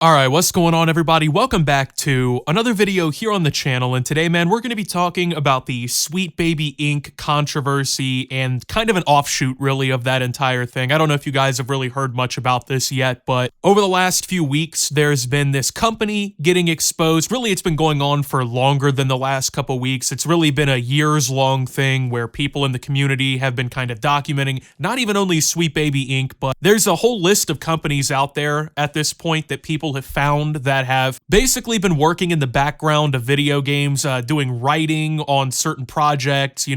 Alright, what's going on everybody? Welcome back to another video here on the channel, and today, man, we're going to be talking about the Sweet Baby Inc. controversy and kind of an offshoot, really, of that entire thing. I don't know if you guys have really heard much about this yet, but over the last few weeks, there's been this company getting exposed. Really, it's been going on for longer than the last couple weeks. It's really been a years-long thing where people in the community have been kind of documenting, not even only Sweet Baby Inc., but there's a whole list of companies out there at this point that people have found that have basically been working in the background of video games, doing writing on certain projects,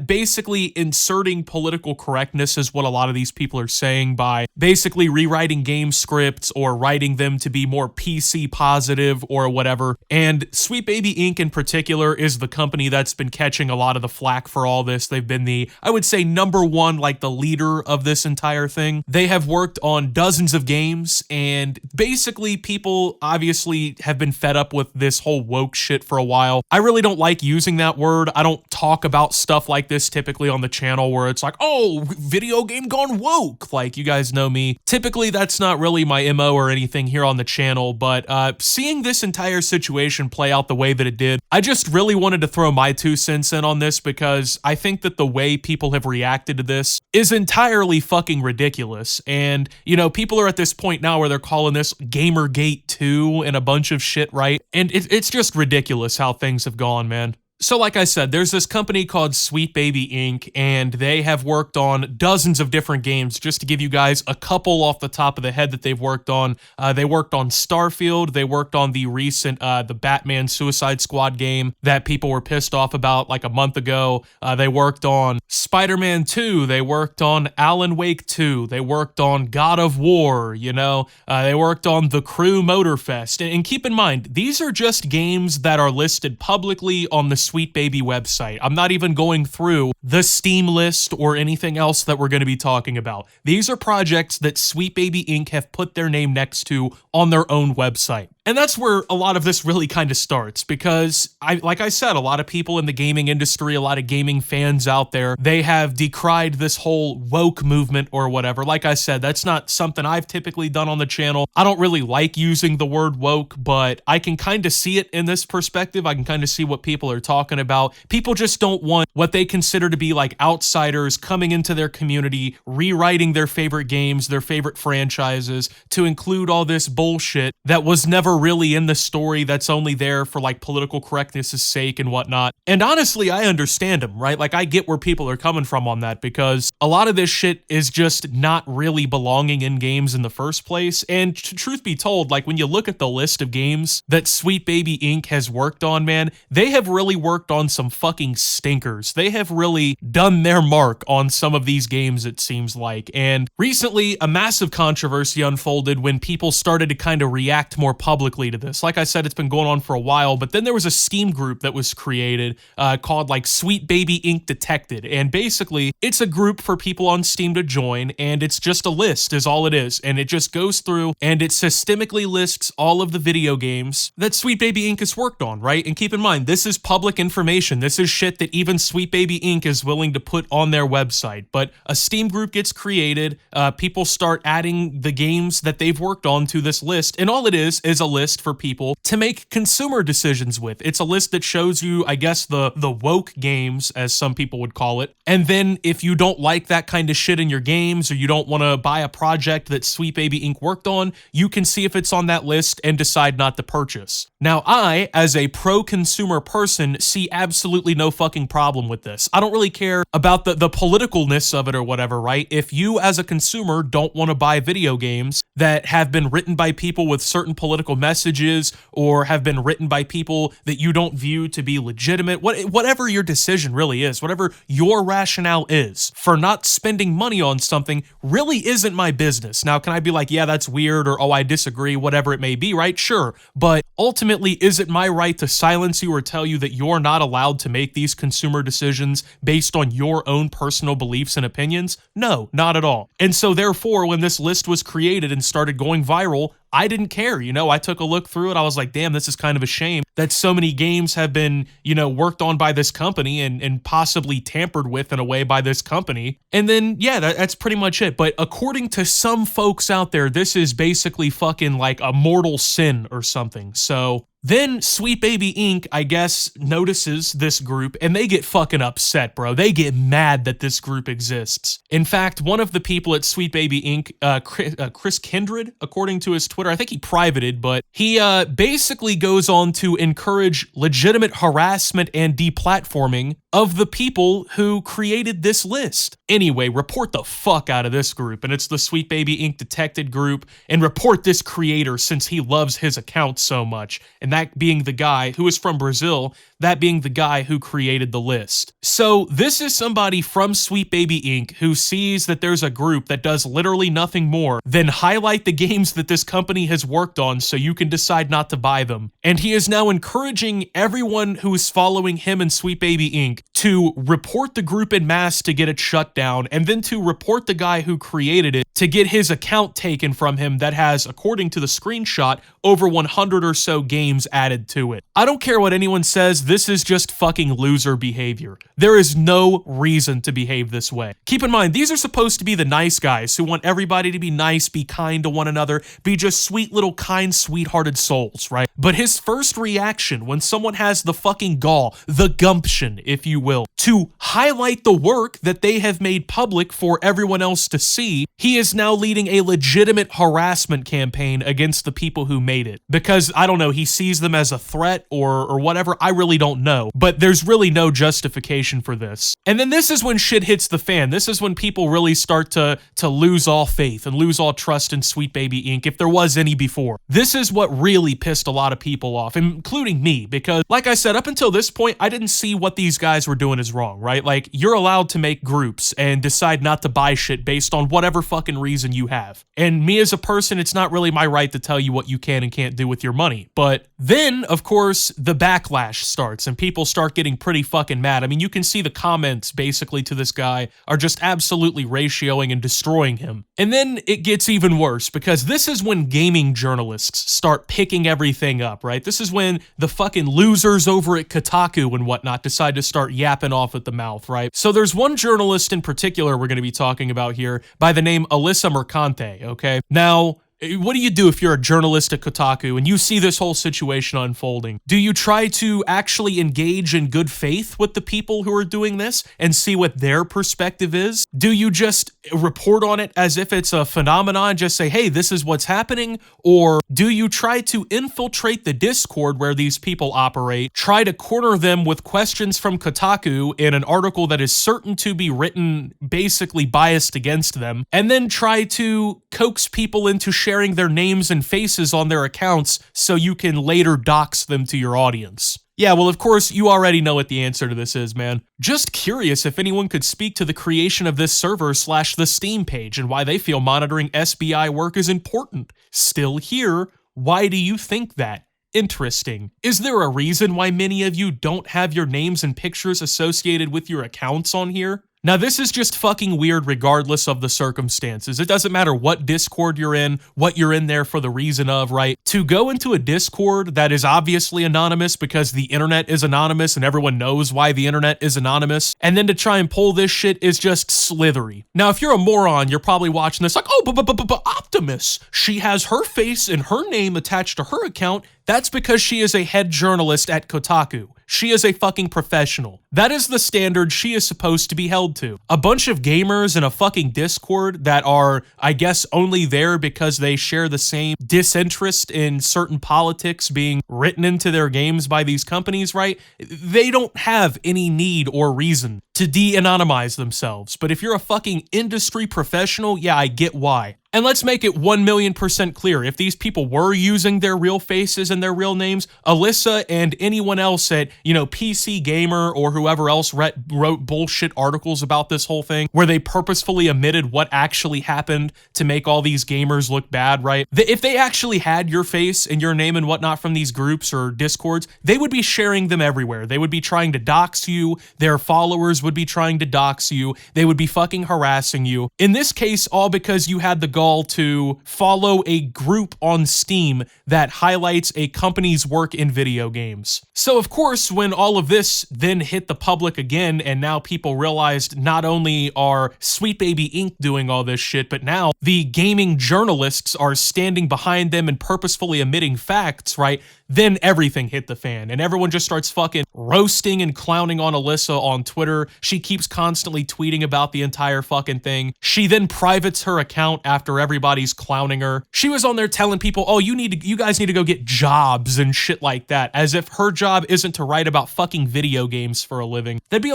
basically inserting political correctness is what a lot of these people are saying by basically rewriting game scripts or writing them to be more PC positive or whatever. And Sweet Baby Inc. in particular is the company that's been catching a lot of the flack for all this. They've been I would say, number one, like the leader of this entire thing. They have worked on dozens of games, and basically people obviously have been fed up with this whole woke shit for a while. I really don't like using that word. I don't talk about stuff like this typically on the channel where it's like, oh, video game gone woke. Like, you guys know me. Typically, that's not really my MO or anything here on the channel, but seeing this entire situation play out the way that it did, I just really wanted to throw my 2 cents in on this because I think that the way people have reacted to this is entirely fucking ridiculous. And, people are at this point now where they're calling this Gamergate 2 and a bunch of shit, right? And it's just ridiculous how things have gone, man. So like I said, there's this company called Sweet Baby Inc., and they have worked on dozens of different games. Just to give you guys a couple off the top of the head that they've worked on. They worked on Starfield. They worked on the recent the Batman Suicide Squad game that people were pissed off about like a month ago. They worked on Spider-Man 2. They worked on Alan Wake 2. They worked on God of War, They worked on The Crew Motorfest. And keep in mind, these are just games that are listed publicly on the Sweet Baby website. I'm not even going through the Steam list or anything else that we're going to be talking about. These are projects that Sweet Baby Inc. have put their name next to on their own website. And that's where a lot of this really kind of starts because, like I said, a lot of people in the gaming industry, a lot of gaming fans out there, they have decried this whole woke movement or whatever. Like I said, that's not something I've typically done on the channel. I don't really like using the word woke, but I can kind of see it in this perspective. I can kind of see what people are talking about. People just don't want what they consider to be like outsiders coming into their community, rewriting their favorite games, their favorite franchises, to include all this bullshit that was never really in the story, that's only there for like political correctness' sake and whatnot. And honestly, I understand them, right? Like, I get where people are coming from on that because a lot of this shit is just not really belonging in games in the first place. And truth be told, like, when you look at the list of games that Sweet Baby Inc. has worked on, man, they have really worked on some fucking stinkers. They have really done their mark on some of these games, it seems like. And recently, a massive controversy unfolded when people started to kind of react more publicly to this. Like I said, it's been going on for a while, but then there was a Steam group that was created called like Sweet Baby Inc. Detected. And basically, it's a group for people on Steam to join, and it's just a list is all it is. And it just goes through and it systemically lists all of the video games that Sweet Baby Inc. has worked on, right? And keep in mind, this is public information. This is shit that even Sweet Baby Inc. is willing to put on their website. But a Steam group gets created, people start adding the games that they've worked on to this list, and all it is a list for people to make consumer decisions with. It's a list that shows you, I guess, the woke games, as some people would call it. And then if you don't like that kind of shit in your games, or you don't want to buy a project that Sweet Baby Inc. worked on, you can see if it's on that list and decide not to purchase. Now, I, as a pro-consumer person, see absolutely no fucking problem with this. I don't really care about the politicalness of it or whatever, right? If you, as a consumer, don't want to buy video games that have been written by people with certain political messages or have been written by people that you don't view to be legitimate, whatever your decision really is, whatever your rationale is for not spending money on something really isn't my business. Now, can I be like, yeah, that's weird, or oh, I disagree, whatever it may be, right? Sure. But ultimately, is it my right to silence you or tell you that you're not allowed to make these consumer decisions based on your own personal beliefs and opinions? No, not at all. And so therefore, when this list was created and started going viral, I didn't care, you know, I took a look through it. I was like, damn, this is kind of a shame that so many games have been, you know, worked on by this company and possibly tampered with in a way by this company. And then, yeah, that's pretty much it. But according to some folks out there, this is basically fucking like a mortal sin or something. So then Sweet Baby Inc., I guess, notices this group and they get fucking upset, bro. They get mad that this group exists. In fact, one of the people at Sweet Baby Inc., Chris Kindred, according to his Twitter, I think he privated, but he basically goes on to encourage legitimate harassment and deplatforming of the people who created this list. Anyway, report the fuck out of this group, and it's the Sweet Baby Inc. detected group, and report this creator since he loves his account so much, and that being the guy who is from Brazil, that being the guy who created the list. So this is somebody from Sweet Baby Inc. who sees that there's a group that does literally nothing more than highlight the games that this company has worked on so you can decide not to buy them. And he is now encouraging everyone who is following him and Sweet Baby Inc. to report the group en masse to get it shut down, and then to report the guy who created it to get his account taken from him that has, according to the screenshot, over 100 or so games added to it. I don't care what anyone says, this is just fucking loser behavior. There is no reason to behave this way. Keep in mind, these are supposed to be the nice guys who want everybody to be nice, be kind to one another, be just sweet little kind, sweethearted souls, right? But his first reaction when someone has the fucking gall, the gumption, if you will, to highlight the work that they have made public for everyone else to see, he is now leading a legitimate harassment campaign against the people who made it. Because, I don't know, he sees them as a threat or whatever, I really don't know. But there's really no justification for this. And then this is when shit hits the fan. This is when people really start to lose all faith and lose all trust in Sweet Baby Inc., if there was any before. This is what really pissed a lot of people off, including me, because, like I said, up until this point, I didn't see what these guys were doing is wrong, right? Like, you're allowed to make groups and decide not to buy shit based on whatever fucking reason you have. And me as a person, it's not really my right to tell you what you can and can't do with your money. But then, of course, the backlash starts and people start getting pretty fucking mad. I mean, you can see the comments basically to this guy are just absolutely ratioing and destroying him. And then it gets even worse because this is when gaming journalists start picking everything up, right? This is when the fucking losers over at Kotaku and whatnot decide to start yapping off at the mouth, right? So there's one journalist in particular we're going to be talking about here by the name Alyssa Mercante, okay? Now, what do you do if you're a journalist at Kotaku and you see this whole situation unfolding? Do you try to actually engage in good faith with the people who are doing this and see what their perspective is? Do you just report on it as if it's a phenomenon, just say, hey, this is what's happening? Or do you try to infiltrate the Discord where these people operate, try to corner them with questions from Kotaku in an article that is certain to be written basically biased against them, and then try to coax people into sharing their names and faces on their accounts so you can later dox them to your audience? Yeah, well, of course, you already know what the answer to this is, man. Just curious if anyone could speak to the creation of this server / the Steam page and why they feel monitoring SBI work is important. Still here, why do you think that? Interesting. Is there a reason why many of you don't have your names and pictures associated with your accounts on here? Now, this is just fucking weird regardless of the circumstances. It doesn't matter what Discord you're in, what you're in there for the reason of, right? To go into a Discord that is obviously anonymous because the internet is anonymous and everyone knows why the internet is anonymous, and then to try and pull this shit is just slithery. Now, if you're a moron, you're probably watching this like, oh, but Optimus, she has her face and her name attached to her account. That's because she is a head journalist at Kotaku. She is a fucking professional. That is the standard she is supposed to be held to. A bunch of gamers in a fucking Discord that are, I guess, only there because they share the same disinterest in certain politics being written into their games by these companies, right? They don't have any need or reason to de-anonymize themselves. But if you're a fucking industry professional, yeah, I get why. And let's make it 1,000,000% clear, if these people were using their real faces and their real names, Alyssa and anyone else at, PC Gamer or whoever else wrote bullshit articles about this whole thing, where they purposefully omitted what actually happened to make all these gamers look bad, right? If they actually had your face and your name and whatnot from these groups or Discords, they would be sharing them everywhere. They would be trying to dox you, their followers would would be trying to dox you. They would be fucking harassing you. In this case, all because you had the gall to follow a group on Steam that highlights a company's work in video games. So of course, when all of this then hit the public again, and now people realized not only are Sweet Baby Inc. doing all this shit, but now the gaming journalists are standing behind them and purposefully omitting facts, right? Then everything hit the fan, and everyone just starts fucking roasting and clowning on Alyssa on Twitter. She keeps constantly tweeting about the entire fucking thing. She then privates her account after everybody's clowning her. She was on there telling people, oh, you guys need to go get jobs and shit like that, as if her job isn't to write about fucking video games for a living. That'd be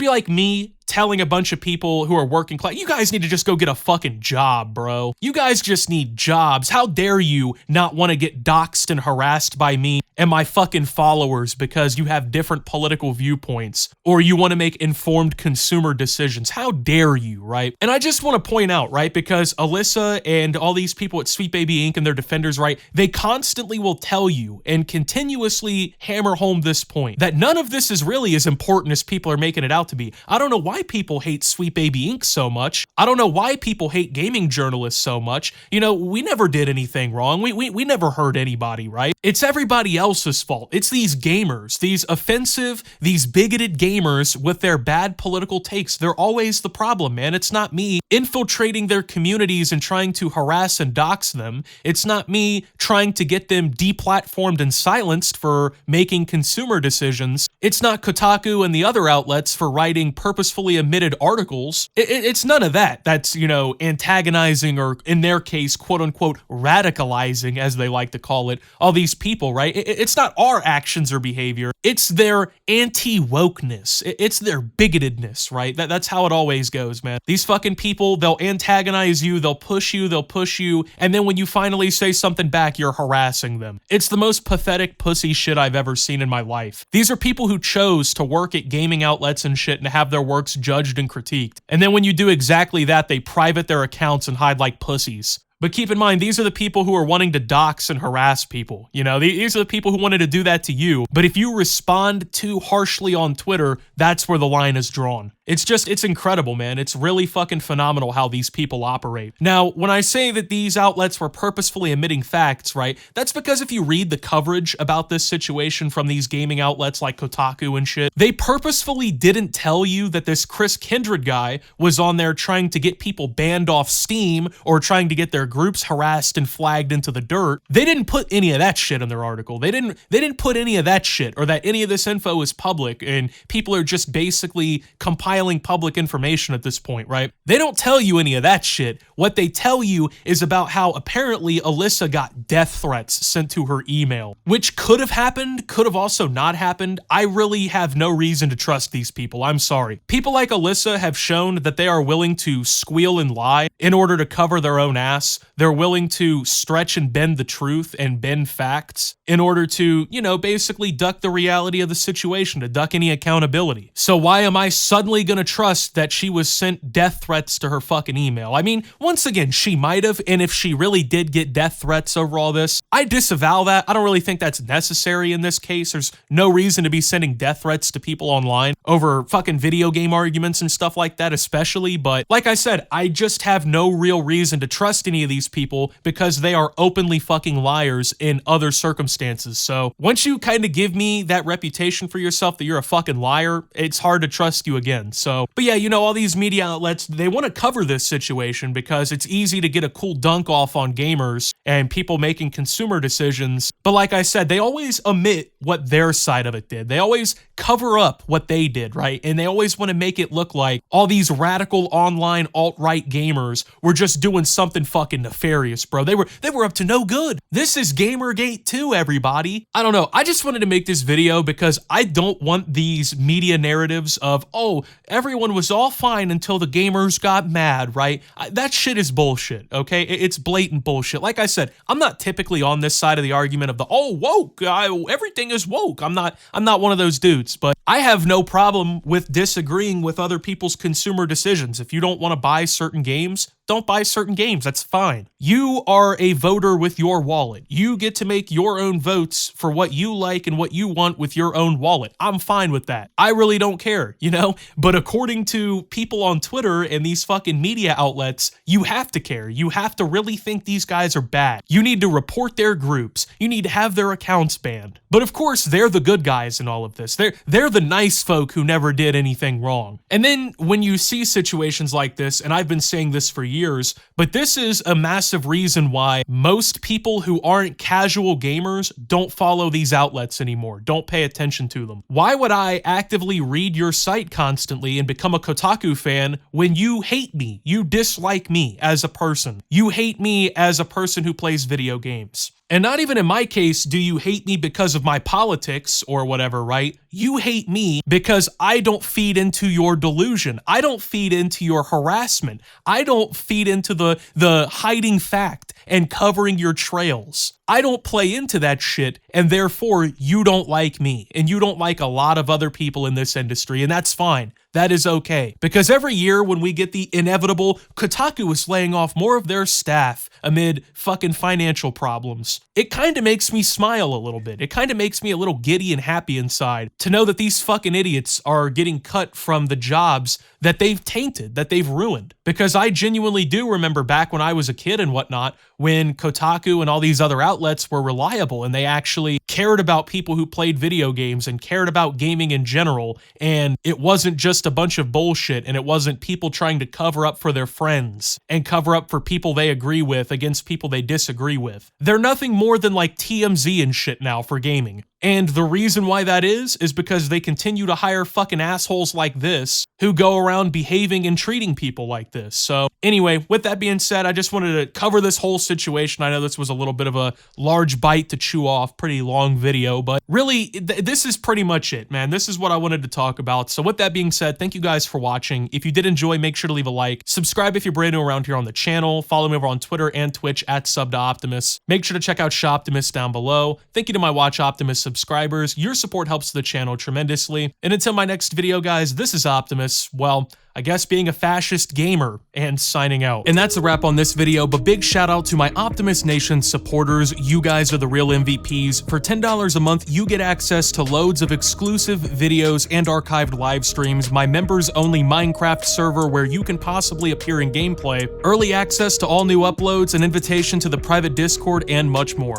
like me telling a bunch of people who are working class, you guys need to just go get a fucking job, bro. You guys just need jobs. How dare you not want to get doxxed and harassed by me and my fucking followers because you have different political viewpoints or you want to make informed consumer decisions. How dare you, right? And I just want to point out, right, because Alyssa and all these people at Sweet Baby Inc. and their defenders, right, they constantly will tell you and continuously hammer home this point that none of this is really as important as people are making it out to be. I don't know why people hate Sweet Baby Inc. so much. I don't know why people hate gaming journalists so much. You know, we never did anything wrong. We never hurt anybody, right? It's everybody else's fault. It's these gamers, these offensive, these bigoted gamers with their bad political takes. They're always the problem, man. It's not me infiltrating their communities and trying to harass and dox them. It's not me trying to get them deplatformed and silenced for making consumer decisions. It's not Kotaku and the other outlets for writing purposefully omitted articles. It's none of that. That's, you know, antagonizing or, in their case, quote unquote, radicalizing, as they like to call it, all these people, right? It's not our actions or behavior. It's their anti-wokeness. It's their bigotedness, right? That's how it always goes, man. These fucking people, they'll antagonize you, they'll push you, and then when you finally say something back, you're harassing them. It's the most pathetic pussy shit I've ever seen in my life. These are people who chose to work at gaming outlets and shit and have their works judged and critiqued. And then when you do exactly that, they private their accounts and hide like pussies. But keep in mind, these are the people who are wanting to dox and harass people. You know, these are the people who wanted to do that to you. But if you respond too harshly on Twitter, that's where the line is drawn. It's incredible, man. It's really fucking phenomenal how these people operate. Now, when I say that these outlets were purposefully omitting facts, right, that's because if you read the coverage about this situation from these gaming outlets like Kotaku and shit, they purposefully didn't tell you that this Chris Kindred guy was on there trying to get people banned off Steam or trying to get their groups harassed and flagged into the dirt. They didn't put any of that shit in their article. They didn't put any of that shit, or that any of this info is public and people are just basically compiling public information at this point, right? They don't tell you any of that shit. What they tell you is about how apparently Alyssa got death threats sent to her email, which could have happened, could have also not happened. I really have no reason to trust these people. I'm sorry. People like Alyssa have shown that they are willing to squeal and lie in order to cover their own ass. They're willing to stretch and bend the truth and bend facts in order to, you know, basically duck the reality of the situation, to duck any accountability. So why am I suddenly gonna trust that she was sent death threats to her fucking email? I mean, once again, she might have, and if she really did get death threats over all this, I disavow that. I don't really think that's necessary in this case. There's no reason to be sending death threats to people online over fucking video game arguments and stuff like that, especially. But like I said, I just have no real reason to trust any of these people because they are openly fucking liars in other circumstances. So once you kind of give me that reputation for yourself that you're a fucking liar, it's hard to trust you again. So, but yeah, you know, all these media outlets, they want to cover this situation because it's easy to get a cool dunk off on gamers and people making consumer decisions. But like I said, they always omit what their side of it did. They always cover up what they did, right? And they always want to make it look like all these radical online alt-right gamers were just doing something fucking nefarious, bro. They were up to no good. This is Gamergate too, everybody. I don't know. I just wanted to make this video because I don't want these media narratives of, oh, everyone was all fine until the gamers got mad, right? That shit is bullshit, okay? It's blatant bullshit. Like I said, I'm not typically on this side of the argument of the, oh, woke, everything is woke. I'm not one of those dudes, but I have no problem with disagreeing with other people's consumer decisions. If you don't want to buy certain games, don't buy certain games. That's fine. You are a voter with your wallet. You get to make your own votes for what you like and what you want with your own wallet. I'm fine with that. I really don't care, you know? But according to people on Twitter and these fucking media outlets, you have to care. You have to really think these guys are bad. You need to report their groups. You need to have their accounts banned. But of course, they're the good guys in all of this. They're the nice folk who never did anything wrong. And then when you see situations like this, and I've been saying this for years, but this is a massive reason why most people who aren't casual gamers don't follow these outlets anymore, don't pay attention to them. Why would I actively read your site constantly and become a Kotaku fan when you hate me? You dislike me as a person. You hate me as a person who plays video games. And not even in my case do you hate me because of my politics or whatever, right? You hate me because I don't feed into your delusion. I don't feed into your harassment. I don't feed into the hiding fact and covering your trails. I don't play into that shit, and therefore you don't like me, and you don't like a lot of other people in this industry, and that's fine. That is okay. Because every year when we get the inevitable, Kotaku is laying off more of their staff amid fucking financial problems, it kind of makes me smile a little bit. It kind of makes me a little giddy and happy inside to know that these fucking idiots are getting cut from the jobs that they've tainted, that they've ruined. Because I genuinely do remember back when I was a kid and whatnot, when Kotaku and all these other outlets were reliable and they actually cared about people who played video games and cared about gaming in general, and it wasn't just a bunch of bullshit, and it wasn't people trying to cover up for their friends and cover up for people they agree with against people they disagree with. They're nothing more than like TMZ and shit now for gaming. And the reason why that is because they continue to hire fucking assholes like this who go around behaving and treating people like this. So anyway, with that being said, I just wanted to cover this whole situation. I know this was a little bit of a large bite to chew off, pretty long video, but really this is pretty much it, man. This is what I wanted to talk about. So with that being said, thank you guys for watching. If you did enjoy, make sure to leave a like. Subscribe if you're brand new around here on the channel. Follow me over on Twitter and Twitch at @SubToOptimus. Make sure to check out Shoptimus down below. Thank you to my Watch Optimus subscribers. Your support helps the channel tremendously. And until my next video, guys, this is Optimus. Well, I guess being a fascist gamer and signing out. And that's a wrap on this video, but big shout out to my Optimus Nation supporters. You guys are the real MVPs. For $10 a month, you get access to loads of exclusive videos and archived live streams, my members only Minecraft server where you can possibly appear in gameplay, early access to all new uploads, an invitation to the private Discord, and much more.